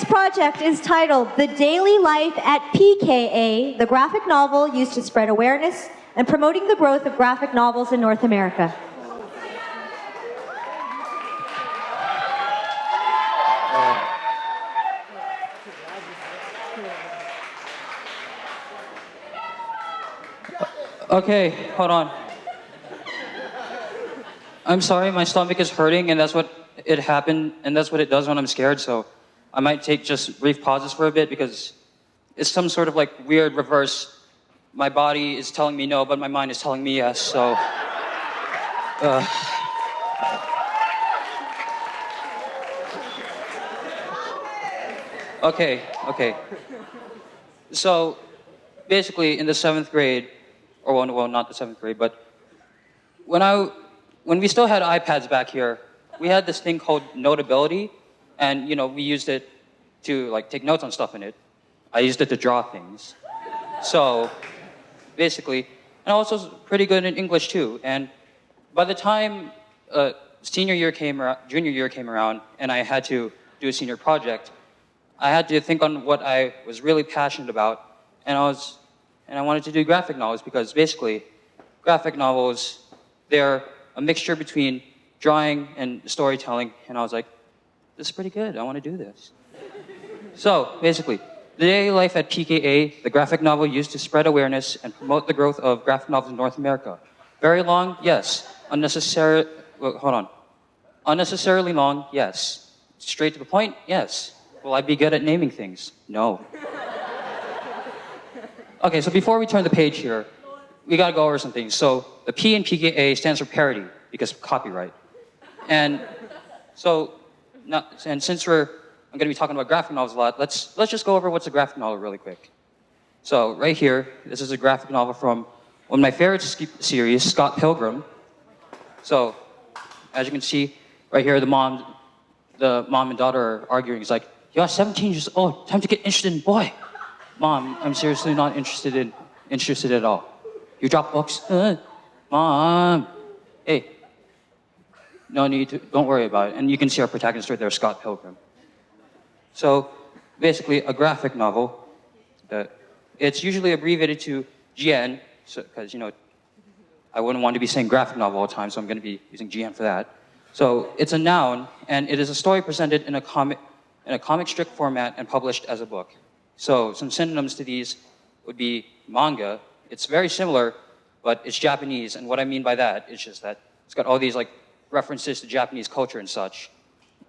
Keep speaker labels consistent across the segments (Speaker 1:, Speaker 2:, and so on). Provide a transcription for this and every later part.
Speaker 1: project is titled The Daily Life at PKA, the graphic novel used to spread awareness and promoting the growth of graphic novels in North America.
Speaker 2: Okay, hold on. I'm sorry, my stomach is hurting, and that's what it happened, and that's what it does when I'm scared, so I might take just brief pauses for a bit because it's some sort of like weird reverse. My body is telling me no, but my mind is telling me yes, so. Okay. So, basically, in the 7th grade, or well, not the 7th grade, but when we still had iPads back here, we had this thing called Notability, and we used it to like take notes on stuff in it. I used it to draw things. So, basically, and I was also pretty good in English too. And by the time junior year came around, and I had to do a senior project, I had to think on what I was really passionate about, and I wanted to do graphic novels because basically, graphic novels, they're a mixture between drawing and storytelling, and I was like, this is pretty good, I want to do this. So, basically, The Daily Life at PKA, the graphic novel used to spread awareness and promote the growth of graphic novels in North America. Very long? Yes. Unnecessarily long? Yes. Straight to the point? Yes. Will I be good at naming things? No. Okay, so before we turn the page here, we gotta go over some things. So the P in PKA stands for parody, because of copyright. And since I'm gonna be talking about graphic novels a lot, let's just go over what's a graphic novel really quick. So right here, this is a graphic novel from one of my favorite series, Scott Pilgrim. So, as you can see, right here, the mom and daughter are arguing. It's like, you're 17 years old, time to get interested in boy. Mom, I'm seriously not interested at all. You drop books? Mom. Hey. No need to, don't worry about it. And you can see our protagonist right there, Scott Pilgrim. So, basically, a graphic novel, it's usually abbreviated to GN, because, I wouldn't want to be saying graphic novel all the time, so I'm going to be using GN for that. So, it's a noun, and it is a story presented in a comic strip format and published as a book. So some synonyms to these would be manga. It's very similar, but it's Japanese. And what I mean by that is just that it's got all these like references to Japanese culture and such.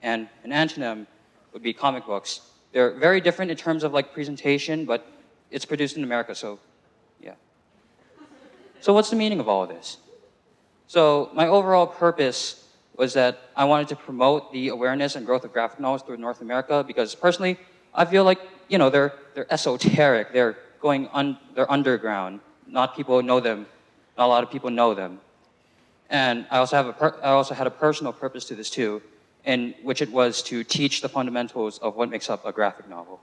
Speaker 2: And an antonym would be comic books. They're very different in terms of like presentation, but it's produced in America, so yeah. So what's the meaning of all of this? So my overall purpose was that I wanted to promote the awareness and growth of graphic novels through North America because personally, I feel like, they're esoteric, they're underground. Not people know them, not a lot of people know them. And I also had a personal purpose to this too, in which it was to teach the fundamentals of what makes up a graphic novel.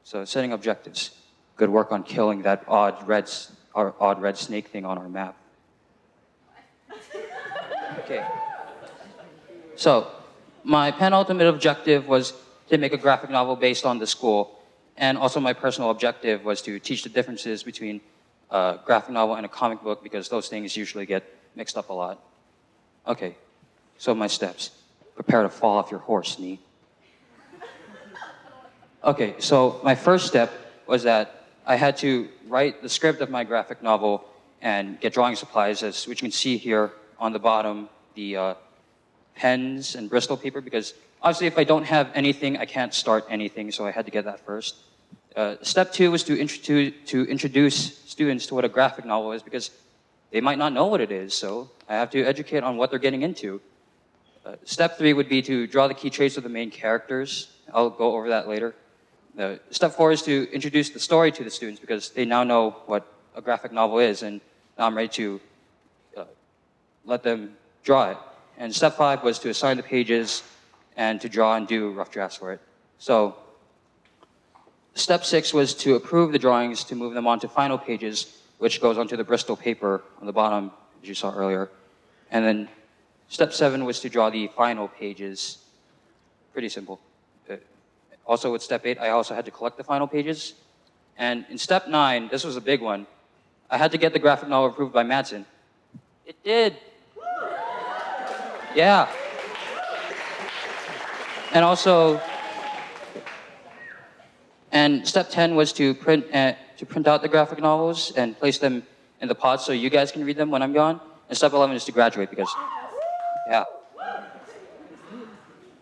Speaker 2: So setting objectives. Good work on killing that odd red snake thing on our map. Okay. So, my penultimate objective was to make a graphic novel based on the school, and also my personal objective was to teach the differences between a graphic novel and a comic book because those things usually get mixed up a lot. Okay, so my steps. Prepare to fall off your horse, Nee. Okay, so my first step was that I had to write the script of my graphic novel and get drawing supplies, which you can see here on the bottom, the pens and Bristol paper, because obviously if I don't have anything, I can't start anything, so I had to get that first. Step 2 was to introduce students to what a graphic novel is, because they might not know what it is, so I have to educate on what they're getting into. Step 3 would be to draw the key traits of the main characters. I'll go over that later. Step 4 is to introduce the story to the students, because they now know what a graphic novel is, and now I'm ready to let them draw it. And step 5 was to assign the pages and to draw and do rough drafts for it. So step 6 was to approve the drawings to move them onto final pages, which goes onto the Bristol paper on the bottom, as you saw earlier. And then step 7 was to draw the final pages. Pretty simple. Also with step 8, I also had to collect the final pages. And in step 9, this was a big one. I had to get the graphic novel approved by Madsen. It did. Yeah. And also, and step 10 was to print out the graphic novels and place them in the pods so you guys can read them when I'm gone. And step 11 is to graduate because, yeah.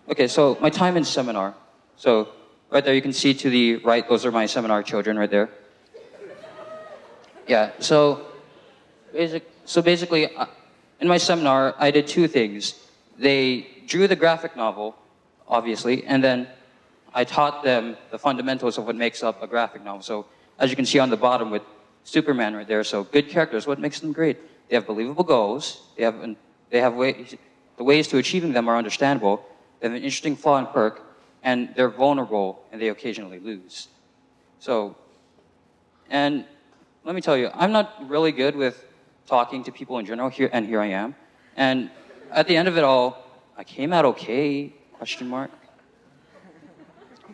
Speaker 2: Okay, so my time in seminar. So right there you can see to the right, those are my seminar children right there. Yeah, so basically, in my seminar, I did 2 things. They drew the graphic novel, obviously, and then I taught them the fundamentals of what makes up a graphic novel. So as you can see on the bottom with Superman right there, so good characters, what makes them great? They have believable goals, the ways to achieving them are understandable, they have an interesting flaw and perk, and they're vulnerable and they occasionally lose. So, and let me tell you, I'm not really good with talking to people in general, here I am. And at the end of it all, I came out okay, question mark.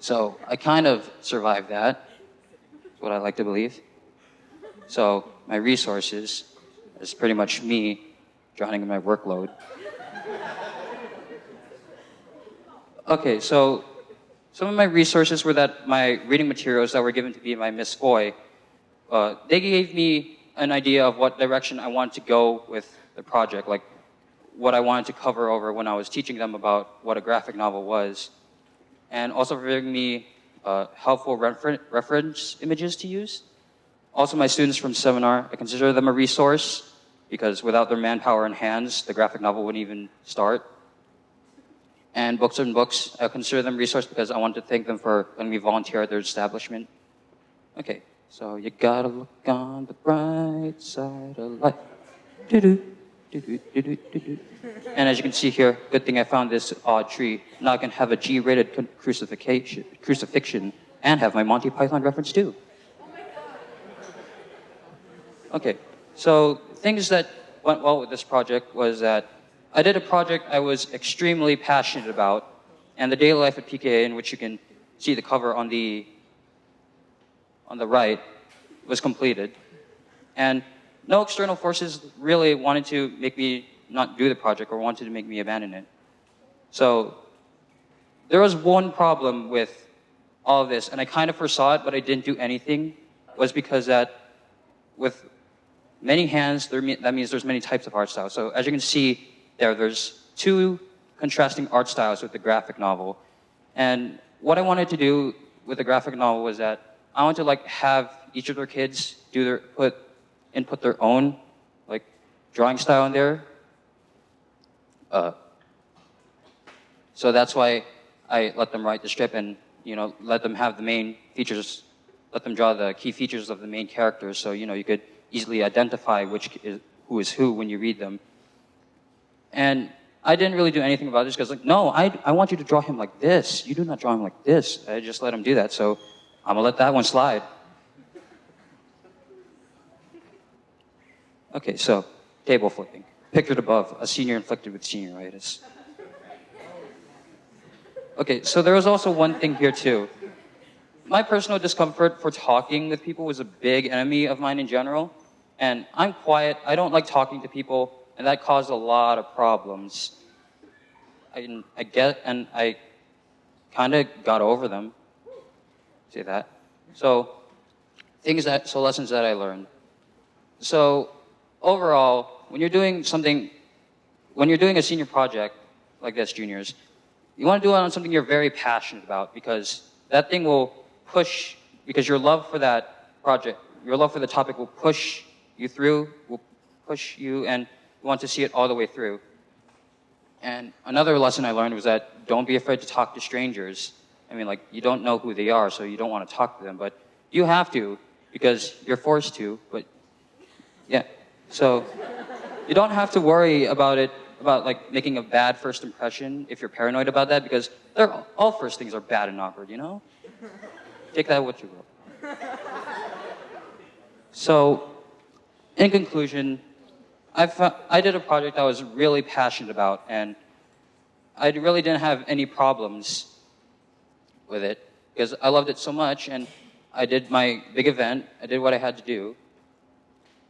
Speaker 2: So I kind of survived that. That's what I like to believe. So my resources is pretty much me drowning in my workload. Okay, so some of my resources were that my reading materials that were given to me by Miss Foy, they gave me an idea of what direction I wanted to go with the project, like what I wanted to cover over when I was teaching them about what a graphic novel was, and also for giving me helpful reference images to use. Also, my students from seminar, I consider them a resource because without their manpower and hands, the graphic novel wouldn't even start. And books, I consider them a resource because I want to thank them for letting me volunteer at their establishment. Okay, so you gotta look on the bright side of life. Do-do, do-do, do-do, do-do. And as you can see here, good thing I found this odd tree. Now I can have a G-rated crucifixion and have my Monty Python reference too. Okay, so things that went well with this project was that I did a project I was extremely passionate about, and the daily life at PKA, in which you can see the cover on the right, was completed. And no external forces really wanted to make me not do the project or wanted to make me abandon it. So there was one problem with all of this, and I kind of foresaw it, but I didn't do anything, was because that with many hands, that means there's many types of art styles. So as you can see there's 2 contrasting art styles with the graphic novel. And what I wanted to do with the graphic novel was that I wanted to like have each of their kids input their own like drawing style in there. So that's why I let them write the strip and let them have the main features, let them draw the key features of the main characters. So you could easily identify who is who when you read them. And I didn't really do anything about this because no, I want you to draw him like this. You do not draw him like this. I just let him do that. So I'm gonna let that one slide. Okay, so table flipping. Pictured above, a senior inflicted with senioritis. Okay, so there was also one thing here too. My personal discomfort for talking with people was a big enemy of mine in general. And I'm quiet, I don't like talking to people, and that caused a lot of problems. I kind of got over them. See that? So lessons that I learned. So overall, when you're doing a senior project like this, juniors, you want to do it on something you're very passionate about because that thing will push, because your love for that project, your love for the topic will push you through, and you want to see it all the way through. And another lesson I learned was that don't be afraid to talk to strangers. I mean, like, you don't know who they are, so you don't want to talk to them, but you have to because you're forced to, but yeah. So you don't have to worry about like making a bad first impression if you're paranoid about that because all first things are bad and awkward, Take that what you will. So, in conclusion, I did a project I was really passionate about, and I really didn't have any problems with it. because I loved it so much, and I did my big event. I did what I had to do,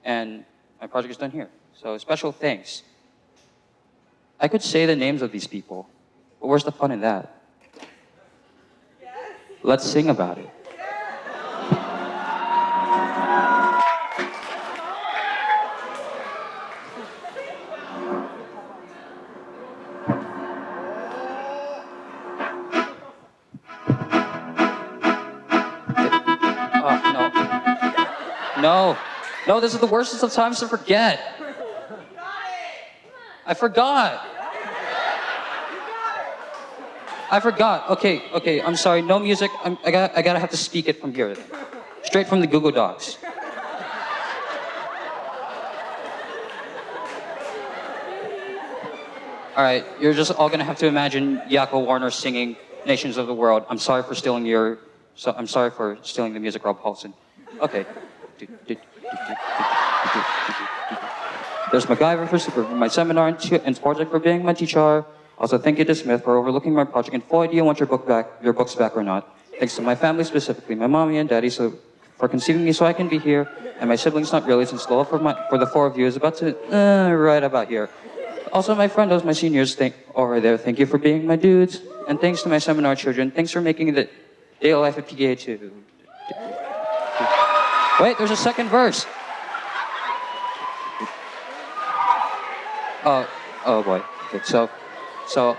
Speaker 2: and my project is done here. So special thanks. I could say the names of these people, but where's the fun in that? Let's sing about it. No, this is the worst of times to forget. I forgot. Okay, I'm sorry, no music. I gotta have to speak it from here. Straight from the Google Docs. All right, you're just all gonna have to imagine Yakko Warner singing Nations of the World. I'm sorry for stealing the music, Rob Paulson. Okay. There's MacGyver for my seminar and project for being my teacher. Also, thank you to Smith for overlooking my project. And Floyd, do you want your books back or not? Thanks to my family specifically, my mommy and daddy, for conceiving me so I can be here, and my siblings not really, since the love for the four of you is about to right about here. Also, my friendos, my seniors, over there, thank you for being my dudes, and thanks to my seminar children, thanks for making the daily life at PKA too. Wait, there's a second verse. Oh boy. Okay, so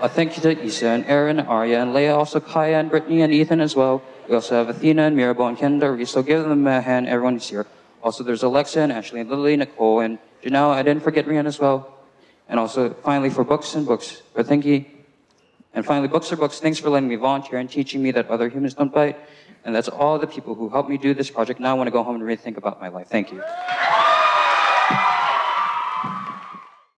Speaker 2: a thank you to Isa and Aaron, Arya and Leia, also Kaya and Brittany and Ethan as well. We also have Athena and Mirabel and Kendra. So give them a hand. Everyone is here. Also, there's Alexa and Ashley and Lily, Nicole and Janelle. I didn't forget Rian as well. And also, finally, for books and books, for thank you. And finally, books are books. Thanks for letting me volunteer and teaching me that other humans don't bite. And that's all the people who helped me do this project. Now I want to go home and really think about my life. Thank you.